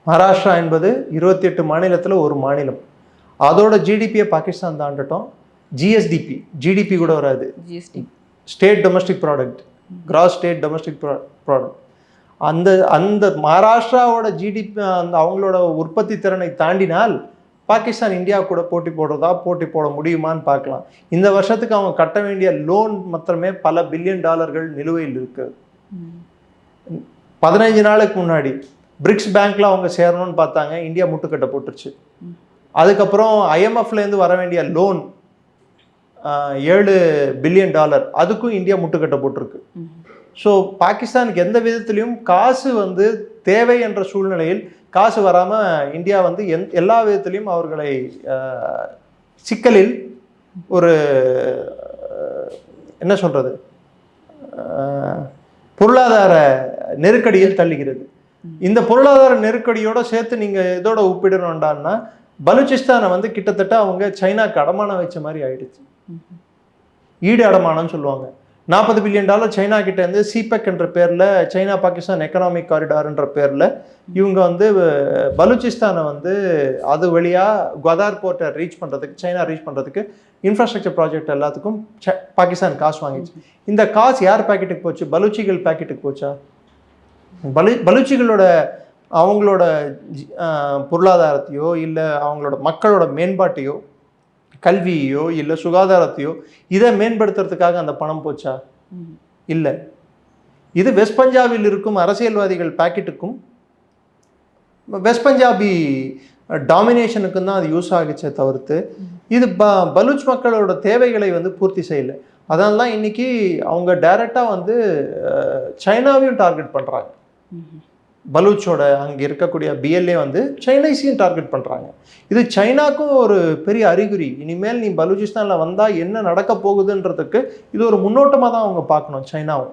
மகாராஷ்டிரா என்பது 28 மாநிலத்தில் ஒரு மாநிலம். அதோட ஜிடிபியை பாகிஸ்தான் தாண்டட்டும். ஜிடிபி கூட வராது. State domestic product, cross state domestic product. அந்த அந்த மகாராஷ்டிராவோட ஜிடிபி அந்த அவங்களோட உற்பத்தி திறனை தாண்டினால் பாகிஸ்தான் இந்தியா கூட போட்டி போட முடியுமான்னு பார்க்கலாம். இந்த வருஷத்துக்கு அவங்க கட்ட வேண்டிய லோன் மாத்திரமே பல பில்லியன் டாலர்கள் நிலுவையில் இருக்கு. 15 நாளுக்கு முன்னாடி பிரிக்ஸ் பேங்க்ல அவங்க சேரணும்னு பார்த்தாங்க, இந்தியா முட்டுக்கட்டை போட்டுருச்சு. அதுக்கப்புறம் ஐஎம்எஃப்லேருந்து வர வேண்டிய லோன் $7 பில்லியன், அதுக்கும் இந்தியா முட்டுக்கட்டை போட்டிருக்கு. ஸோ பாகிஸ்தானுக்கு எந்த விதத்திலையும் காசு தேவை என்ற சூழ்நிலையில் காசு வராமல் இந்தியா எல்லா விதத்திலையும் அவர்களை சிக்கலில் ஒரு என்ன சொல்கிறது பொருளாதார நெருக்கடியில் தள்ளுகிறது. இந்த பொருளாதார நெருக்கடியோட சேர்த்து நீங்கள் இதோட ஒப்பிடணும்டான்னா பலூச்சிஸ்தானை கிட்டத்தட்ட அவங்க சைனாக்கு அடமானம் வச்ச மாதிரி ஆயிடுச்சு. ஈடு அடமானம்னு சொல்லுவாங்க. $40 பில்லியன் சைனா கிட்ட இருந்து சிபெக் என்ற பேரில், சைனா பாகிஸ்தான் எக்கனாமிக் காரிடார்ன்ற பேரில் இவங்க பலூச்சிஸ்தானை அது வழியாக குவாதார் போர்ட்டை ரீச் பண்ணுறதுக்கு, சைனா ரீச் பண்ணுறதுக்கு இன்ஃப்ராஸ்ட்ரக்சர் ப்ராஜெக்ட் எல்லாத்துக்கும் பாகிஸ்தான் காசு வாங்கிச்சு. இந்த காசு யார் பேக்கெட்டுக்கு போச்சு? பலூச்சிகள் பேக்கெட்டுக்கு போச்சா? பலூச்சிகளோட அவங்களோட பொருளாதாரத்தையோ இல்லை அவங்களோட மக்களோட மேம்பாட்டையோ கல்வியோ இல்லை சுகாதாரத்தையோ இதை மேம்படுத்துறதுக்காக அந்த பணம் போச்சா? இல்லை. இது வெஸ்ட் பஞ்சாபில் இருக்கும் அரசியல்வாதிகள் பேக்கெட்டுக்கும் வெஸ்ட் பஞ்சாபி டாமினேஷனுக்கும் தான் அது யூஸ் ஆகிச்சே தவிர்த்து இது பலூச் மக்களோட தேவைகளை பூர்த்தி செய்யலை. அதனால தான் இன்னைக்கு அவங்க டைரெக்டாக சைனாவையும் டார்கெட் பண்ணுறாங்க. பலூச்சோட அங்கே இருக்கக்கூடிய பிஎல்ஏ சைனீஸையும் டார்கெட் பண்ணுறாங்க. இது சைனாக்கும் ஒரு பெரிய அறிகுறி. இனிமேல் நீ பலூச்சிஸ்தானில் வந்தால் என்ன நடக்க போகுதுன்றதுக்கு இது ஒரு முன்னோட்டமாக தான் அவங்க பார்க்கணும் சைனாவும்.